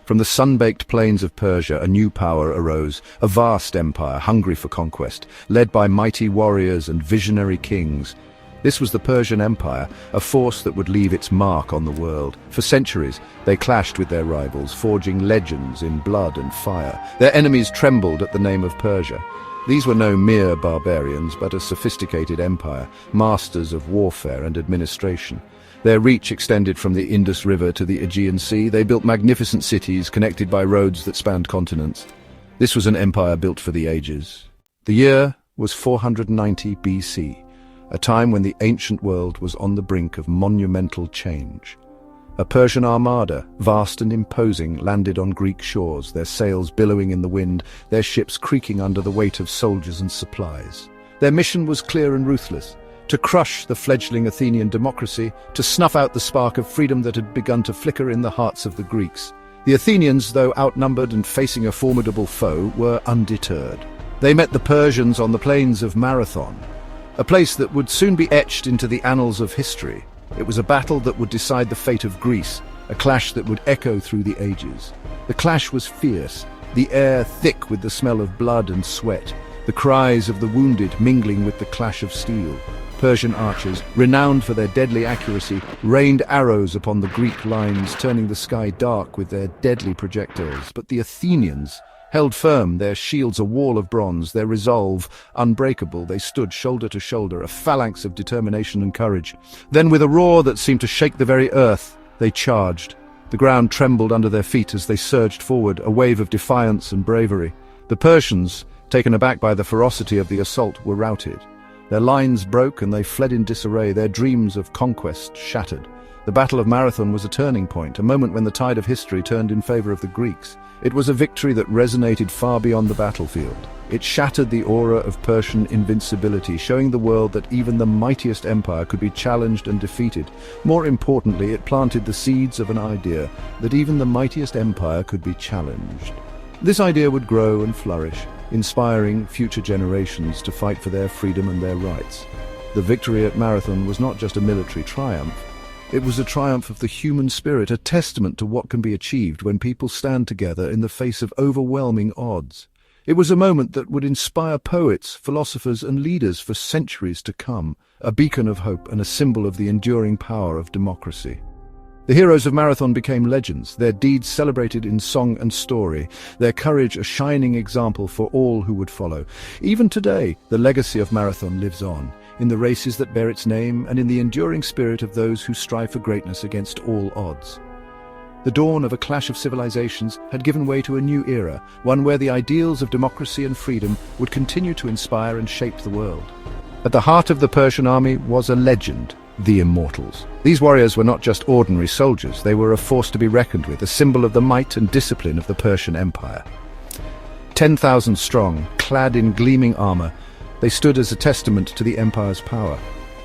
From the sun-baked plains of Persia, a new power arose, a vast empire hungry for conquest, led by mighty warriors and visionary kings. This was the Persian Empire, a force that would leave its mark on the world. For centuries, they clashed with their rivals, forging legends in blood and fire. Their enemies trembled at the name of Persia. These were no mere barbarians, but a sophisticated empire, masters of warfare and administration. Their reach extended from the Indus River to the Aegean Sea. They built magnificent cities connected by roads that spanned continents. This was an empire built for the ages. The year was 490 BC, a time when the ancient world was on the brink of monumental change. A Persian armada, vast and imposing, landed on Greek shores, their sails billowing in the wind, their ships creaking under the weight of soldiers and supplies. Their mission was clear and ruthless: to crush the fledgling Athenian democracy, to snuff out the spark of freedom that had begun to flicker in the hearts of the Greeks. The Athenians, though outnumbered and facing a formidable foe, were undeterred. They met the Persians on the plains of Marathon, a place that would soon be etched into the annals of history. It was a battle that would decide the fate of Greece, a clash that would echo through the ages. The clash was fierce, the air thick with the smell of blood and sweat, the cries of the wounded mingling with the clash of steel. Persian archers, renowned for their deadly accuracy, rained arrows upon the Greek lines, turning the sky dark with their deadly projectiles. But the Athenians held firm, their shields a wall of bronze, their resolve unbreakable. They stood shoulder to shoulder, a phalanx of determination and courage. Then, with a roar that seemed to shake the very earth, they charged. The ground trembled under their feet as they surged forward, a wave of defiance and bravery. The Persians, taken aback by the ferocity of the assault, were routed. Their lines broke and they fled in disarray, their dreams of conquest shattered. The Battle of Marathon was a turning point, a moment when the tide of history turned in favor of the Greeks. It was a victory that resonated far beyond the battlefield. It shattered the aura of Persian invincibility, showing the world that even the mightiest empire could be challenged and defeated. More importantly, it planted the seeds of an idea that even the mightiest empire could be challenged. This idea would grow and flourish, inspiring future generations to fight for their freedom and their rights. The victory at Marathon was not just a military triumph. It was a triumph of the human spirit, a testament to what can be achieved when people stand together in the face of overwhelming odds. It was a moment that would inspire poets, philosophers, and leaders for centuries to come, a beacon of hope and a symbol of the enduring power of democracy. The heroes of Marathon became legends, their deeds celebrated in song and story, their courage a shining example for all who would follow. Even today, the legacy of Marathon lives on, in the races that bear its name and in the enduring spirit of those who strive for greatness against all odds. The dawn of a clash of civilizations had given way to a new era, one where the ideals of democracy and freedom would continue to inspire and shape the world. At the heart of the Persian army was a legend: the Immortals. These warriors were not just ordinary soldiers, they were a force to be reckoned with, a symbol of the might and discipline of the Persian Empire. 10,000 strong, clad in gleaming armor, they stood as a testament to the empire's power.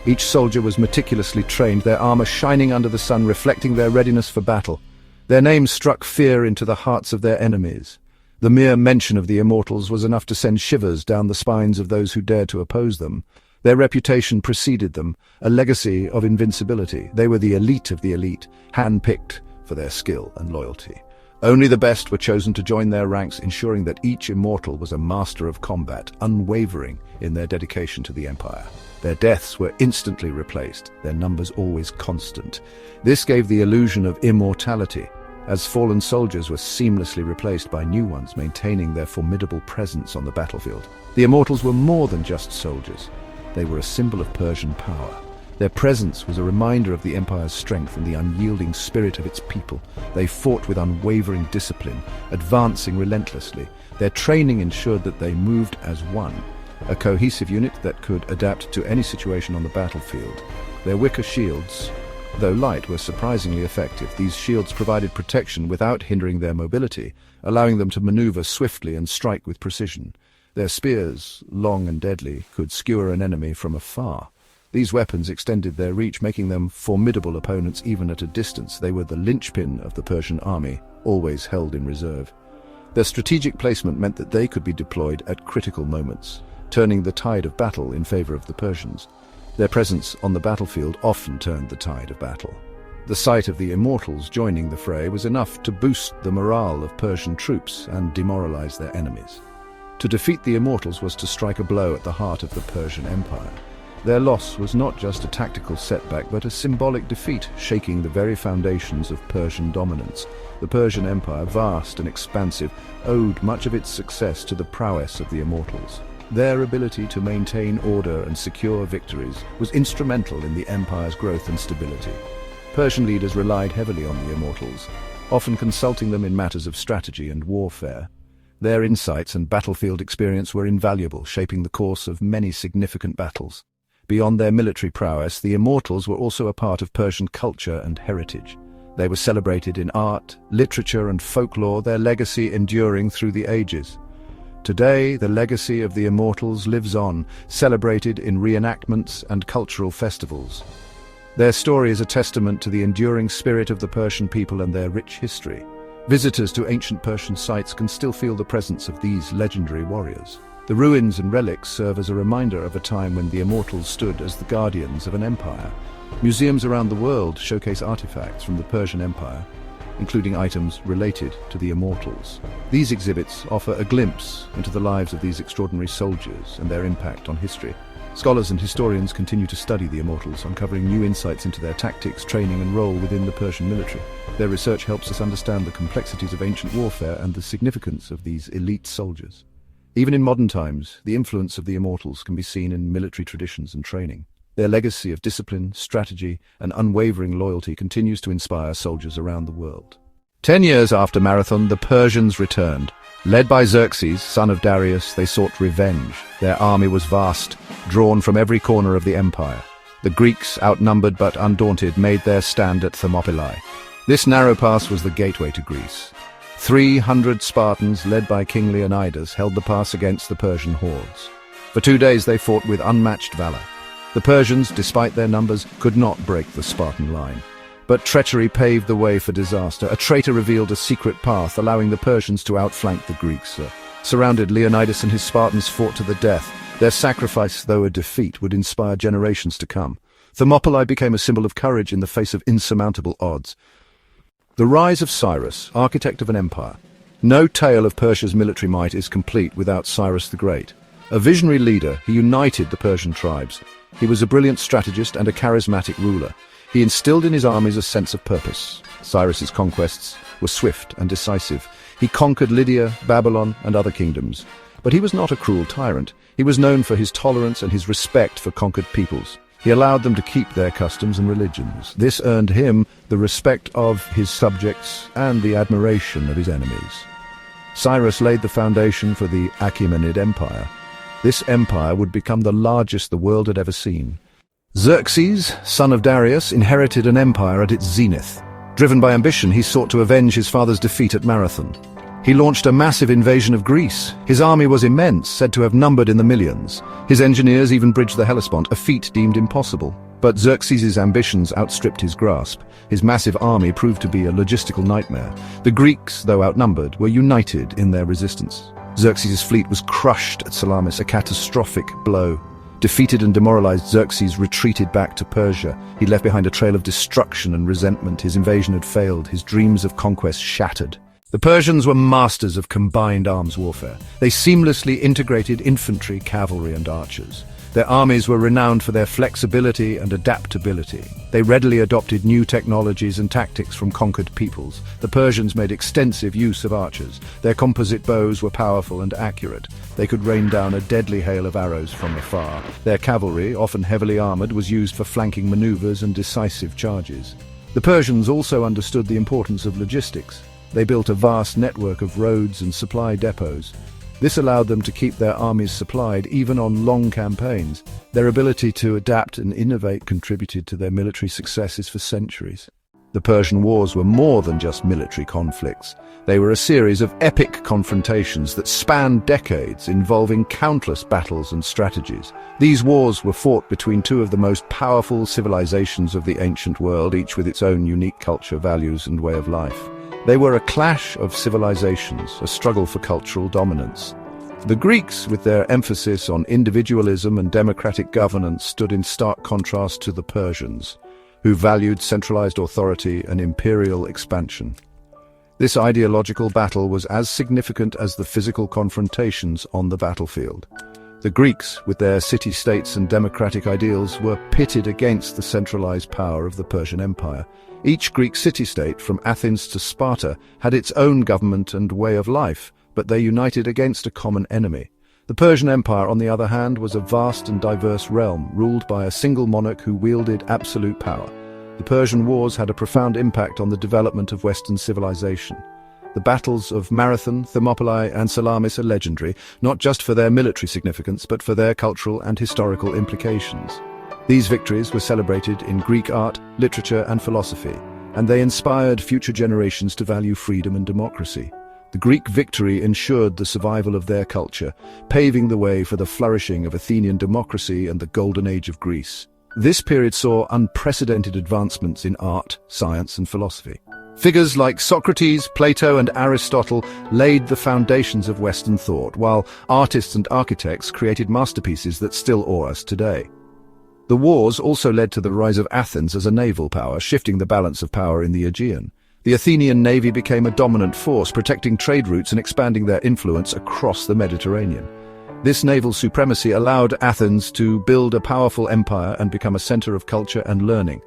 Each soldier was meticulously trained, their armor shining under the sun, reflecting their readiness for battle. Their names struck fear into the hearts of their enemies. The mere mention of the Immortals was enough to send shivers down the spines of those who dared to oppose them. Their reputation preceded them, a legacy of invincibility. They were the elite of the elite, hand-picked for their skill and loyalty. Only the best were chosen to join their ranks, ensuring that each immortal was a master of combat, unwavering in their dedication to the empire. Their deaths were instantly replaced, their numbers always constant. This gave the illusion of immortality, as fallen soldiers were seamlessly replaced by new ones, maintaining their formidable presence on the battlefield. The Immortals were more than just soldiers. They were a symbol of Persian power. Their presence was a reminder of the empire's strength and the unyielding spirit of its people. They fought with unwavering discipline, advancing relentlessly. Their training ensured that they moved as one, a cohesive unit that could adapt to any situation on the battlefield. Their wicker shields, though light, were surprisingly effective. These shields provided protection without hindering their mobility, allowing them to maneuver swiftly and strike with precision. Their spears, long and deadly, could skewer an enemy from afar. These weapons extended their reach, making them formidable opponents even at a distance. They were the linchpin of the Persian army, always held in reserve. Their strategic placement meant that they could be deployed at critical moments, turning the tide of battle in favor of the Persians. Their presence on the battlefield often turned the tide of battle. The sight of the immortals joining the fray was enough to boost the morale of Persian troops and demoralize their enemies. To defeat the immortals was to strike a blow at the heart of the Persian Empire. Their loss was not just a tactical setback, but a symbolic defeat, shaking the very foundations of Persian dominance. The Persian Empire, vast and expansive, owed much of its success to the prowess of the immortals. Their ability to maintain order and secure victories was instrumental in the empire's growth and stability. Persian leaders relied heavily on the immortals, often consulting them in matters of strategy and warfare. Their insights and battlefield experience were invaluable, shaping the course of many significant battles. Beyond their military prowess, the immortals were also a part of Persian culture and heritage. They were celebrated in art, literature, and folklore, their legacy enduring through the ages. Today, the legacy of the immortals lives on, celebrated in reenactments and cultural festivals. Their story is a testament to the enduring spirit of the Persian people and their rich history. Visitors to ancient Persian sites can still feel the presence of these legendary warriors. The ruins and relics serve as a reminder of a time when the immortals stood as the guardians of an empire. Museums around the world showcase artifacts from the Persian Empire, including items related to the immortals. These exhibits offer a glimpse into the lives of these extraordinary soldiers and their impact on history. Scholars and historians continue to study the immortals, uncovering new insights into their tactics, training, and role within the Persian military. Their research helps us understand the complexities of ancient warfare and the significance of these elite soldiers. Even in modern times, the influence of the immortals can be seen in military traditions and training. Their legacy of discipline, strategy, and unwavering loyalty continues to inspire soldiers around the world. 10 years after Marathon, the Persians returned. Led by Xerxes, son of Darius, they sought revenge. Their army was vast, drawn from every corner of the empire. The Greeks, outnumbered but undaunted, made their stand at Thermopylae. This narrow pass was the gateway to Greece. 300 Spartans, led by King Leonidas, held the pass against the Persian hordes. For 2 days they fought with unmatched valor. The Persians, despite their numbers, could not break the Spartan line. But treachery paved the way for disaster. A traitor revealed a secret path, allowing the Persians to outflank the Greeks. Surrounded, Leonidas and his Spartans fought to the death. Their sacrifice, though a defeat, would inspire generations to come. Thermopylae became a symbol of courage in the face of insurmountable odds. The rise of Cyrus, architect of an empire. No tale of Persia's military might is complete without Cyrus the Great. A visionary leader, he united the Persian tribes. He was a brilliant strategist and a charismatic ruler. He instilled in his armies a sense of purpose. Cyrus's conquests were swift and decisive. He conquered Lydia, Babylon, and other kingdoms. But he was not a cruel tyrant. He was known for his tolerance and his respect for conquered peoples. He allowed them to keep their customs and religions. This earned him the respect of his subjects and the admiration of his enemies. Cyrus laid the foundation for the Achaemenid Empire. This empire would become the largest the world had ever seen. Xerxes, son of Darius, inherited an empire at its zenith. Driven by ambition, he sought to avenge his father's defeat at Marathon. He launched a massive invasion of Greece. His army was immense, said to have numbered in the millions. His engineers even bridged the Hellespont, a feat deemed impossible. But Xerxes' ambitions outstripped his grasp. His massive army proved to be a logistical nightmare. The Greeks, though outnumbered, were united in their resistance. Xerxes' fleet was crushed at Salamis, a catastrophic blow. Defeated and demoralized, Xerxes retreated back to Persia. He left behind a trail of destruction and resentment. His invasion had failed, his dreams of conquest shattered. The Persians were masters of combined arms warfare. They seamlessly integrated infantry, cavalry, and archers. Their armies were renowned for their flexibility and adaptability. They readily adopted new technologies and tactics from conquered peoples. The Persians made extensive use of archers. Their composite bows were powerful and accurate. They could rain down a deadly hail of arrows from afar. Their cavalry, often heavily armored, was used for flanking maneuvers and decisive charges. The Persians also understood the importance of logistics. They built a vast network of roads and supply depots. This allowed them to keep their armies supplied even on long campaigns. Their ability to adapt and innovate contributed to their military successes for centuries. The Persian wars were more than just military conflicts. They were a series of epic confrontations that spanned decades, involving countless battles and strategies. These wars were fought between two of the most powerful civilizations of the ancient world, each with its own unique culture, values, and way of life. They were a clash of civilizations, a struggle for cultural dominance. The Greeks, with their emphasis on individualism and democratic governance, stood in stark contrast to the Persians. who valued centralized authority and imperial expansion. This ideological battle was as significant as the physical confrontations on the battlefield. The Greeks, with their city-states and democratic ideals, were pitted against the centralized power of the Persian Empire. Each Greek city-state, from Athens to Sparta, had its own government and way of life, but they united against a common enemy. The Persian Empire, on the other hand, was a vast and diverse realm, ruled by a single monarch who wielded absolute power. The Persian Wars had a profound impact on the development of Western civilization. The battles of Marathon, Thermopylae, and Salamis are legendary, not just for their military significance, but for their cultural and historical implications. These victories were celebrated in Greek art, literature, and philosophy, and they inspired future generations to value freedom and democracy. The Greek victory ensured the survival of their culture, paving the way for the flourishing of Athenian democracy and the Golden Age of Greece. This period saw unprecedented advancements in art, science, and philosophy. Figures like Socrates, Plato, and Aristotle laid the foundations of Western thought, while artists and architects created masterpieces that still awe us today. The wars also led to the rise of Athens as a naval power, shifting the balance of power in the Aegean. The Athenian navy became a dominant force, protecting trade routes and expanding their influence across the Mediterranean. This naval supremacy allowed Athens to build a powerful empire and become a center of culture and learning.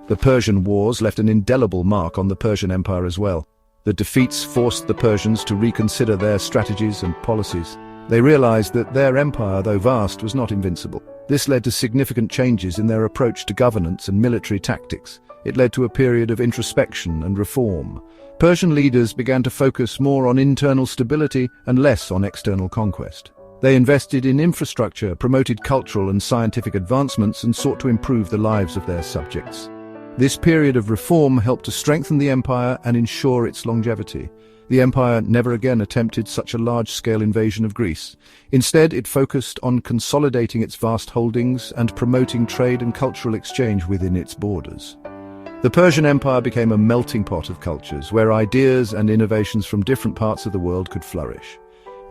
The Persian Wars left an indelible mark on the Persian Empire as well. The defeats forced the Persians to reconsider their strategies and policies. They realized that their empire, though vast, was not invincible. This led to significant changes in their approach to governance and military tactics. It led to a period of introspection and reform. Persian leaders began to focus more on internal stability and less on external conquest. They invested in infrastructure, promoted cultural and scientific advancements, and sought to improve the lives of their subjects. This period of reform helped to strengthen the empire and ensure its longevity. The empire never again attempted such a large-scale invasion of Greece. Instead, it focused on consolidating its vast holdings and promoting trade and cultural exchange within its borders. The Persian Empire became a melting pot of cultures, where ideas and innovations from different parts of the world could flourish.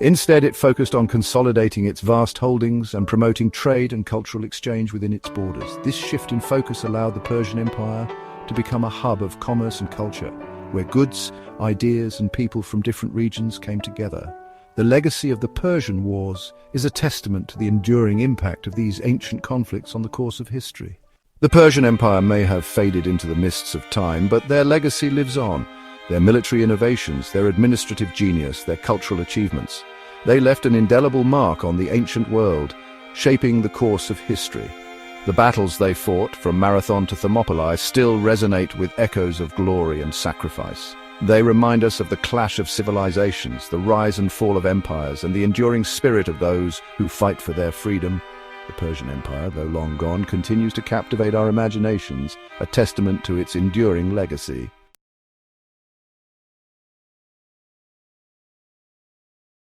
Instead, it focused on consolidating its vast holdings and promoting trade and cultural exchange within its borders. This shift in focus allowed the Persian Empire to become a hub of commerce and culture, where goods, ideas, and people from different regions came together. The legacy of the Persian Wars is a testament to the enduring impact of these ancient conflicts on the course of history. The Persian Empire may have faded into the mists of time, but their legacy lives on. Their military innovations, their administrative genius, their cultural achievements. They left an indelible mark on the ancient world, shaping the course of history. The battles they fought, from Marathon to Thermopylae, still resonate with echoes of glory and sacrifice. They remind us of the clash of civilizations, the rise and fall of empires, and the enduring spirit of those who fight for their freedom. The Persian Empire, though long gone, continues to captivate our imaginations, a testament to its enduring legacy.